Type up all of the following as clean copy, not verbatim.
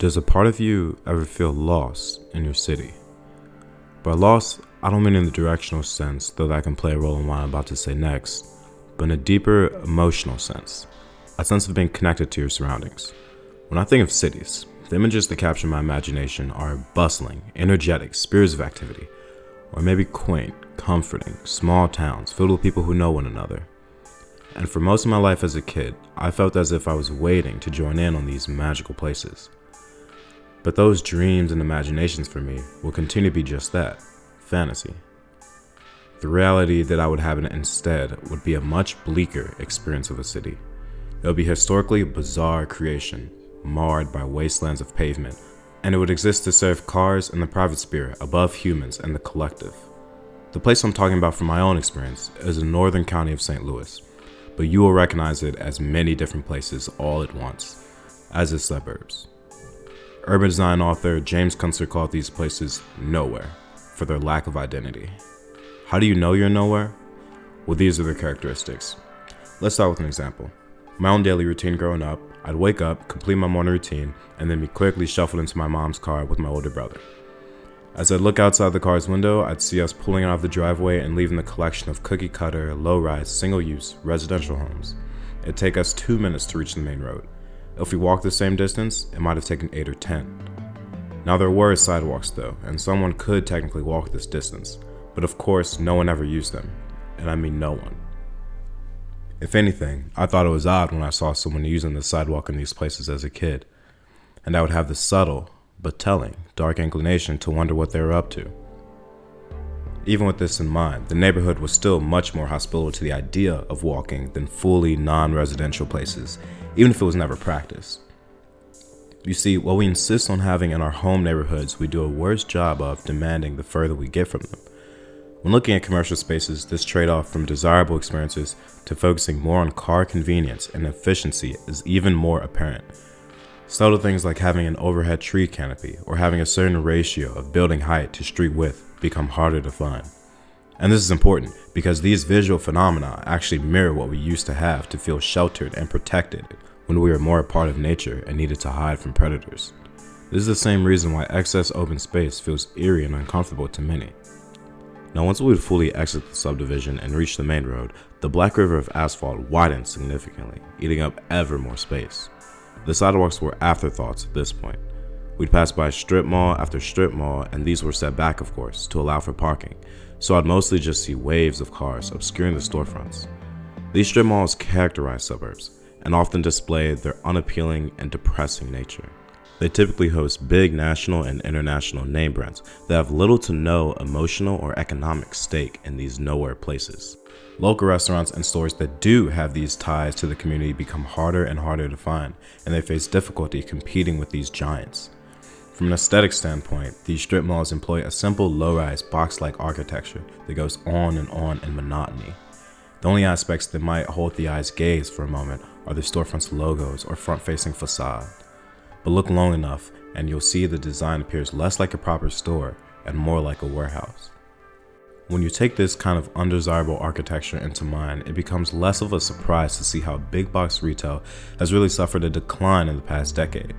Does a part of you ever feel lost in your city? By lost, I don't mean in the directional sense, though that can play a role in what I'm about to say next, but in a deeper emotional sense, a sense of being connected to your surroundings. When I think of cities, the images that capture my imagination are bustling, energetic spheres of activity, or maybe quaint, comforting, small towns filled with people who know one another. And for most of my life as a kid, I felt as if I was waiting to join in on these magical places. But those dreams and imaginations for me will continue to be just that, fantasy. The reality that I would have instead would be a much bleaker experience of a city. It would be historically bizarre creation, marred by wastelands of pavement, and it would exist to serve cars and the private sphere above humans and the collective. The place I'm talking about from my own experience is the northern county of St. Louis, but you will recognize it as many different places all at once, as the suburbs. Urban design author James Kunstler called these places nowhere for their lack of identity. How do you know you're nowhere? Well, these are the characteristics. Let's start with an example. My own daily routine growing up, I'd wake up, complete my morning routine, and then be quickly shuffled into my mom's car with my older brother. As I'd look outside the car's window, I'd see us pulling out of the driveway and leaving the collection of cookie-cutter, low-rise, single-use residential homes. It'd take us 2 minutes to reach the main road. If we walked the same distance, it might have taken 8 or 10. Now there were sidewalks though, and someone could technically walk this distance, but of course no one ever used them, and I mean no one. If anything, I thought it was odd when I saw someone using the sidewalk in these places as a kid, and I would have the subtle, but telling, dark inclination to wonder what they were up to. Even with this in mind, the neighborhood was still much more hospitable to the idea of walking than fully non-residential places, even if it was never practiced. You see, what we insist on having in our home neighborhoods, we do a worse job of demanding the further we get from them. When looking at commercial spaces, this trade-off from desirable experiences to focusing more on car convenience and efficiency is even more apparent. Subtle things like having an overhead tree canopy or having a certain ratio of building height to street width become harder to find. And this is important because these visual phenomena actually mirror what we used to have to feel sheltered and protected when we were more a part of nature and needed to hide from predators. This is the same reason why excess open space feels eerie and uncomfortable to many. Now, once we would fully exit the subdivision and reach the main road, the black river of asphalt widened significantly, eating up ever more space. The sidewalks were afterthoughts at this point. We'd pass by strip mall after strip mall, and these were set back, of course, to allow for parking, so I'd mostly just see waves of cars obscuring the storefronts. These strip malls characterize suburbs, and often display their unappealing and depressing nature. They typically host big national and international name brands that have little to no emotional or economic stake in these nowhere places. Local restaurants and stores that do have these ties to the community become harder and harder to find, and they face difficulty competing with these giants. From an aesthetic standpoint, these strip malls employ a simple low-rise box-like architecture that goes on in monotony. The only aspects that might hold the eye's gaze for a moment are the storefront's logos or front-facing facade. But look long enough and you'll see the design appears less like a proper store and more like a warehouse. When you take this kind of undesirable architecture into mind, it becomes less of a surprise to see how big box retail has really suffered a decline in the past decade.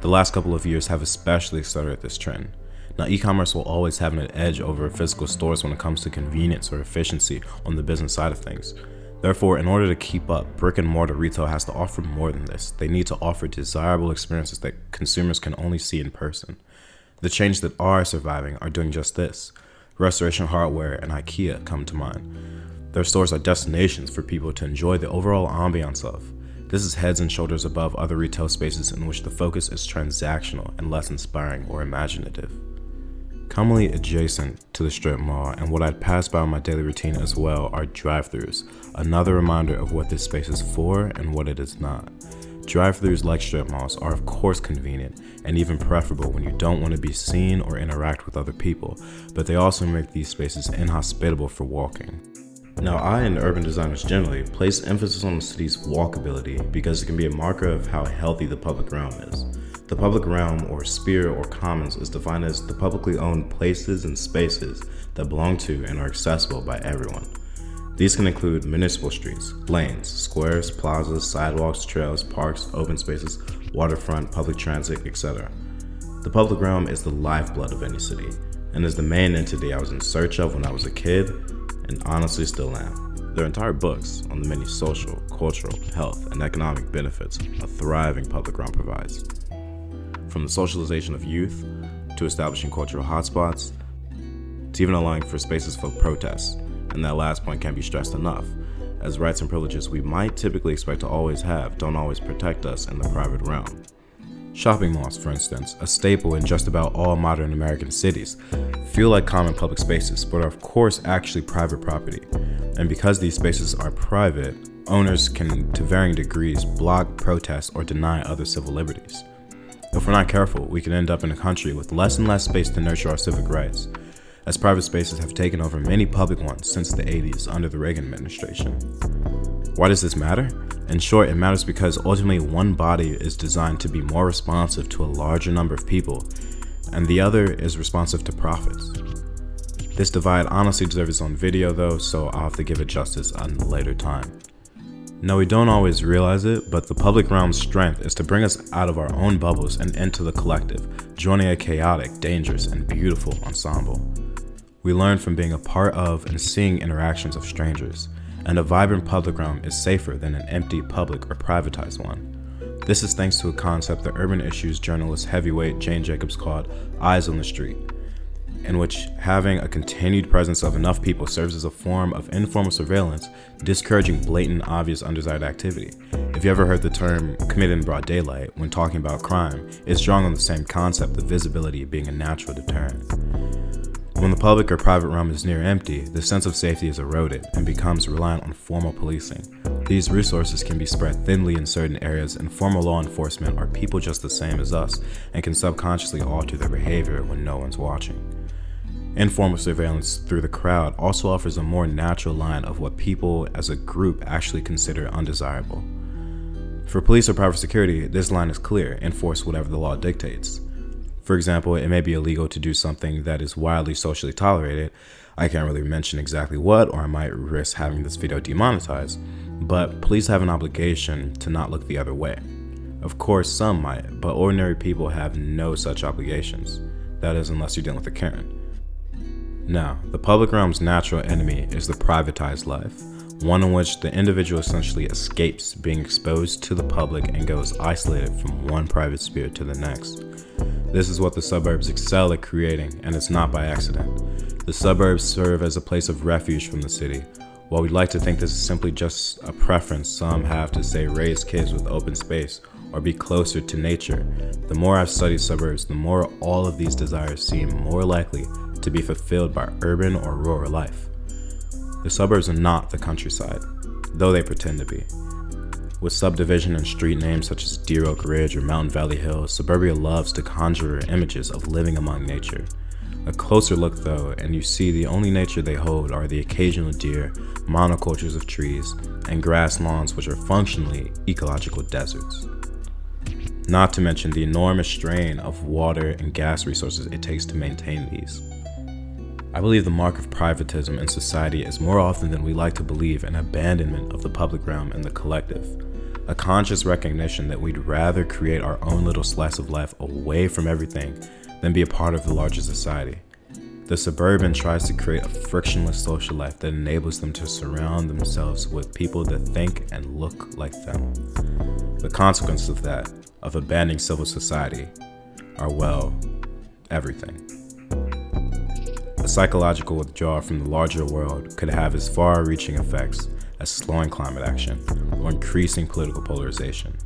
The last couple of years have especially accelerated this trend. Now, e-commerce will always have an edge over physical stores when it comes to convenience or efficiency on the business side of things. Therefore, in order to keep up, brick and mortar retail has to offer more than this. They need to offer desirable experiences that consumers can only see in person. The chains that are surviving are doing just this. Restoration Hardware and IKEA come to mind. Their stores are destinations for people to enjoy the overall ambiance of. This is heads and shoulders above other retail spaces in which the focus is transactional and less inspiring or imaginative. Commonly adjacent to the strip mall and what I'd pass by in my daily routine as well are drive-thrus, another reminder of what this space is for and what it is not. Drive-thrus like strip malls are of course convenient and even preferable when you don't want to be seen or interact with other people, but they also make these spaces inhospitable for walking. Now, I and urban designers generally place emphasis on the city's walkability because it can be a marker of how healthy the public realm is. The public realm, or sphere or commons, is defined as the publicly owned places and spaces that belong to and are accessible by everyone. These can include municipal streets, lanes, squares, plazas, sidewalks, trails, parks, open spaces, waterfront, public transit, etc. The public realm is the lifeblood of any city, and is the main entity I was in search of when I was a kid, and honestly still am. There are entire books on the many social, cultural, health, and economic benefits a thriving public realm provides. From the socialization of youth, to establishing cultural hotspots, to even allowing for spaces for protests, and that last point can't be stressed enough, as rights and privileges we might typically expect to always have don't always protect us in the private realm. Shopping malls, for instance, a staple in just about all modern American cities, feel like common public spaces, but are of course actually private property. And because these spaces are private, owners can, to varying degrees, block, protest, or deny other civil liberties. If we're not careful, we can end up in a country with less and less space to nurture our civic rights, as private spaces have taken over many public ones since the 80s under the Reagan administration. Why does this matter? In short, it matters because ultimately one body is designed to be more responsive to a larger number of people, and the other is responsive to profits. This divide honestly deserves its own video though, so I'll have to give it justice on a later time. No, we don't always realize it, but the public realm's strength is to bring us out of our own bubbles and into the collective, joining a chaotic, dangerous, and beautiful ensemble. We learn from being a part of and seeing interactions of strangers, and a vibrant public realm is safer than an empty public or privatized one. This is thanks to a concept that urban issues journalist heavyweight Jane Jacobs called eyes on the street, in which having a continued presence of enough people serves as a form of informal surveillance, discouraging blatant, obvious, undesired activity. If you ever heard the term committed in broad daylight when talking about crime, it's drawing on the same concept of visibility being a natural deterrent. When the public or private realm is near empty, the sense of safety is eroded and becomes reliant on formal policing. These resources can be spread thinly in certain areas, and formal law enforcement are people just the same as us and can subconsciously alter their behavior when no one's watching. Informal surveillance through the crowd also offers a more natural line of what people as a group actually consider undesirable. For police or private security, this line is clear: enforce whatever the law dictates. For example, it may be illegal to do something that is widely socially tolerated. I can't really mention exactly what, or I might risk having this video demonetized, but police have an obligation to not look the other way. Of course, some might, but ordinary people have no such obligations. That is, unless you're dealing with a Karen. Now, the public realm's natural enemy is the privatized life, one in which the individual essentially escapes being exposed to the public and goes isolated from one private sphere to the next. This is what the suburbs excel at creating, and it's not by accident. The suburbs serve as a place of refuge from the city. While we'd like to think this is simply just a preference some have to, say, raise kids with open space or be closer to nature, the more I've studied suburbs, the more all of these desires seem more likely to be fulfilled by urban or rural life. The suburbs are not the countryside, though they pretend to be. With subdivision and street names such as Deer Oak Ridge or Mountain Valley Hills, suburbia loves to conjure images of living among nature. A closer look though, and you see the only nature they hold are the occasional deer, monocultures of trees, and grass lawns which are functionally ecological deserts. Not to mention the enormous strain of water and gas resources it takes to maintain these. I believe the mark of privatism in society is more often than we like to believe an abandonment of the public realm and the collective. A conscious recognition that we'd rather create our own little slice of life away from everything than be a part of the larger society. The suburban tries to create a frictionless social life that enables them to surround themselves with people that think and look like them. The consequences of that, of abandoning civil society, are, well, everything. A psychological withdrawal from the larger world could have as far-reaching effects as slowing climate action or increasing political polarization.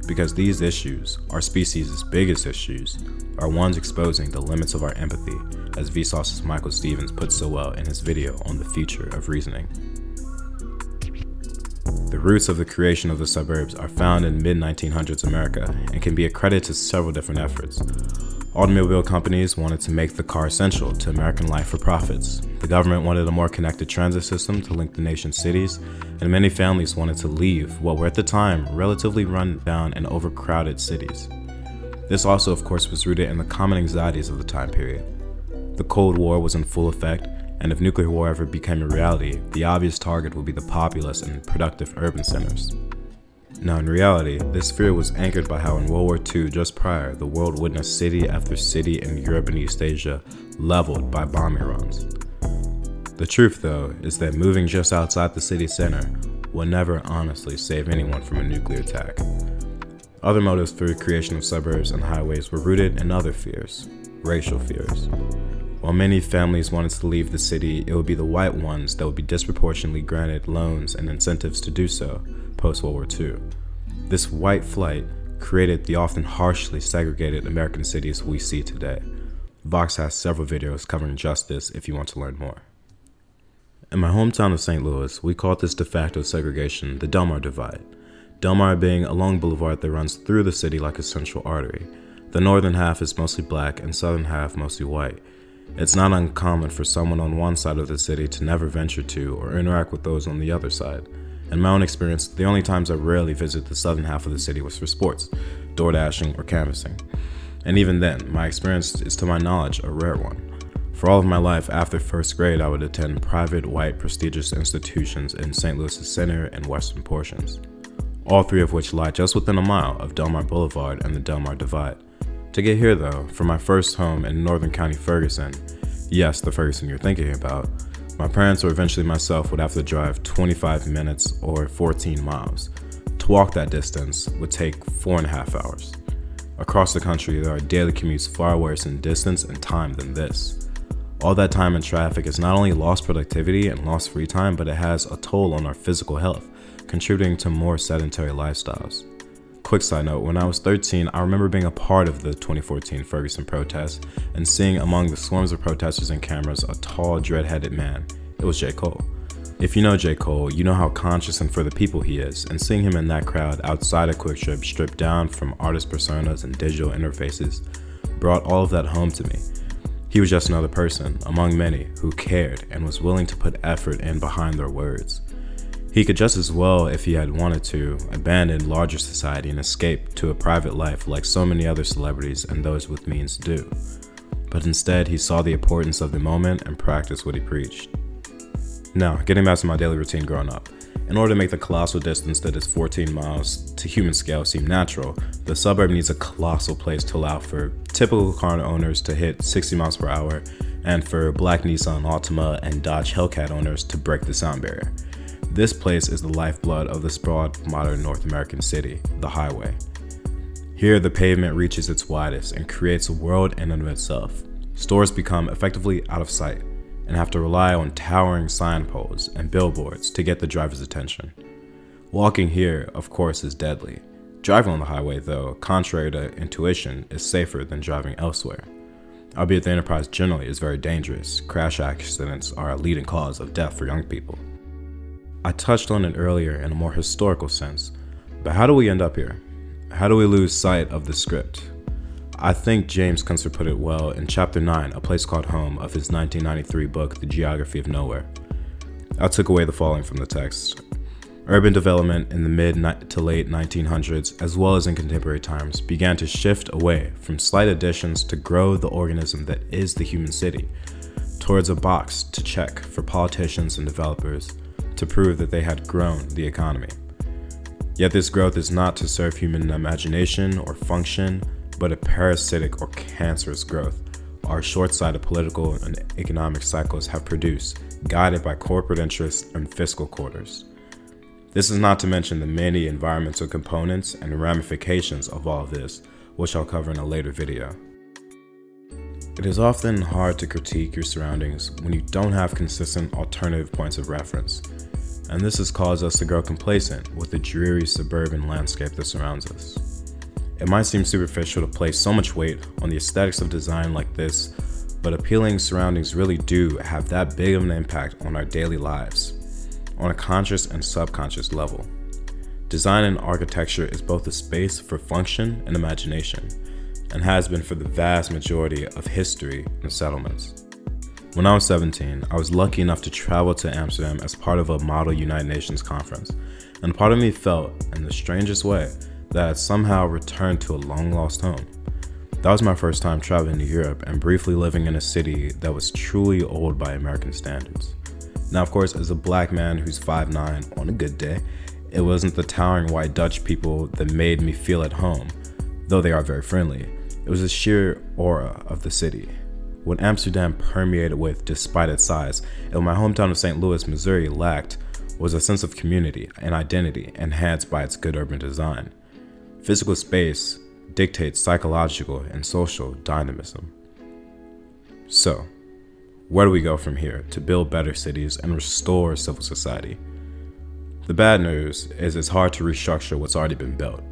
Because these issues, our species' biggest issues, are ones exposing the limits of our empathy, as Vsauce's Michael Stevens put so well in his video on the future of reasoning. The roots of the creation of the suburbs are found in mid-1900s America and can be accredited to several different efforts. Automobile companies wanted to make the car essential to American life for profits. The government wanted a more connected transit system to link the nation's cities, and many families wanted to leave what were at the time relatively run-down and overcrowded cities. This also, of course, was rooted in the common anxieties of the time period. The Cold War was in full effect, and if nuclear war ever became a reality, the obvious target would be the populous and productive urban centers. Now in reality, this fear was anchored by how in World War II just prior, the world witnessed city after city in Europe and East Asia leveled by bombing runs. The truth though is that moving just outside the city center will never honestly save anyone from a nuclear attack. Other motives for the creation of suburbs and highways were rooted in other fears, racial fears. While many families wanted to leave the city, it would be the white ones that would be disproportionately granted loans and incentives to do so post-World War II. This white flight created the often harshly segregated American cities we see today. Vox has several videos covering just this if you want to learn more. In my hometown of St. Louis, we called this de facto segregation the Delmar Divide. Delmar being a long boulevard that runs through the city like a central artery. The northern half is mostly black and southern half mostly white. It's not uncommon for someone on one side of the city to never venture to or interact with those on the other side. In my own experience, the only times I rarely visit the southern half of the city was for sports, door dashing, or canvassing. And even then, my experience is to my knowledge a rare one. For all of my life after first grade, I would attend private, white, prestigious institutions in St. Louis's center and western portions, all three of which lie just within a mile of Delmar Boulevard and the Delmar Divide. To get here though, from my first home in Northern County, Ferguson, yes, the Ferguson you're thinking about, my parents or eventually myself would have to drive 25 minutes or 14 miles. To walk that distance would take 4.5 hours. Across the country, there are daily commutes far worse in distance and time than this. All that time in traffic is not only lost productivity and lost free time, but it has a toll on our physical health, contributing to more sedentary lifestyles. Quick side note, when I was 13, I remember being a part of the 2014 Ferguson protest and seeing among the swarms of protesters and cameras a tall, dread-headed man. It was J. Cole. If you know J. Cole, you know how conscious and for the people he is, and seeing him in that crowd outside of Quick Trip stripped down from artist personas and digital interfaces brought all of that home to me. He was just another person, among many, who cared and was willing to put effort in behind their words. He could just as well, if he had wanted to, abandon larger society and escape to a private life like so many other celebrities and those with means do. But instead, he saw the importance of the moment and practiced what he preached. Now, getting back to my daily routine growing up. In order to make the colossal distance that is 14 miles to human scale seem natural, the suburb needs a colossal place to allow for typical car owners to hit 60 miles per hour and for black Nissan Altima and Dodge Hellcat owners to break the sound barrier. This place is the lifeblood of the sprawled modern North American city, the highway. Here, the pavement reaches its widest and creates a world in and of itself. Stores become effectively out of sight and have to rely on towering signposts and billboards to get the driver's attention. Walking here, of course, is deadly. Driving on the highway, though, contrary to intuition, is safer than driving elsewhere. Albeit the enterprise generally is very dangerous, crash accidents are a leading cause of death for young people. I touched on it earlier in a more historical sense, but how do we end up here? How do we lose sight of the script? I think James Kunstler put it well in Chapter 9, A Place Called Home, of his 1993 book, The Geography of Nowhere. I took away the following from the text. Urban development in the mid to late 1900s, as well as in contemporary times, began to shift away from slight additions to grow the organism that is the human city, towards a box to check for politicians and developers to prove that they had grown the economy. Yet this growth is not to serve human imagination or function, but a parasitic or cancerous growth our short-sighted political and economic cycles have produced, guided by corporate interests and fiscal quarters. This is not to mention the many environmental components and ramifications of all of this, which I'll cover in a later video. It is often hard to critique your surroundings when you don't have consistent alternative points of reference, and this has caused us to grow complacent with the dreary suburban landscape that surrounds us. It might seem superficial to place so much weight on the aesthetics of design like this, but appealing surroundings really do have that big of an impact on our daily lives, on a conscious and subconscious level. Design and architecture is both a space for function and imagination, and has been for the vast majority of history and settlements. When I was 17, I was lucky enough to travel to Amsterdam as part of a Model United Nations conference, and part of me felt, in the strangest way, that I had somehow returned to a long-lost home. That was my first time traveling to Europe and briefly living in a city that was truly old by American standards. Now, of course, as a black man who's 5'9", on a good day, It wasn't the towering white Dutch people that made me feel at home, though they are very friendly. It was the sheer aura of the city. What Amsterdam permeated with despite its size, and what my hometown of St. Louis, Missouri lacked, was a sense of community and identity enhanced by its good urban design. Physical space dictates psychological and social dynamism. So, where do we go from here to build better cities and restore civil society? The bad news is it's hard to restructure what's already been built.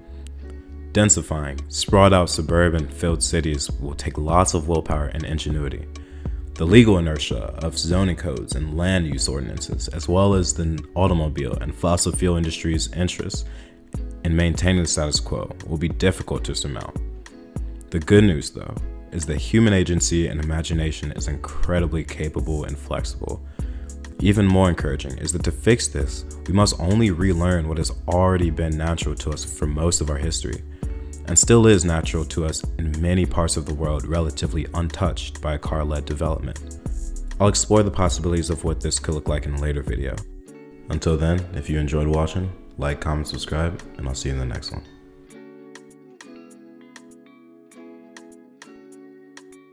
Densifying, sprawled out suburban filled cities will take lots of willpower and ingenuity. The legal inertia of zoning codes and land use ordinances, as well as the automobile and fossil fuel industry's interests in maintaining the status quo, will be difficult to surmount. The good news, though, is that human agency and imagination is incredibly capable and flexible. Even more encouraging is that to fix this, we must only relearn what has already been natural to us for most of our history, and still is natural to us in many parts of the world relatively untouched by a car-led development. I'll explore the possibilities of what this could look like in a later video. Until then, if you enjoyed watching, like, comment, subscribe, and I'll see you in the next one.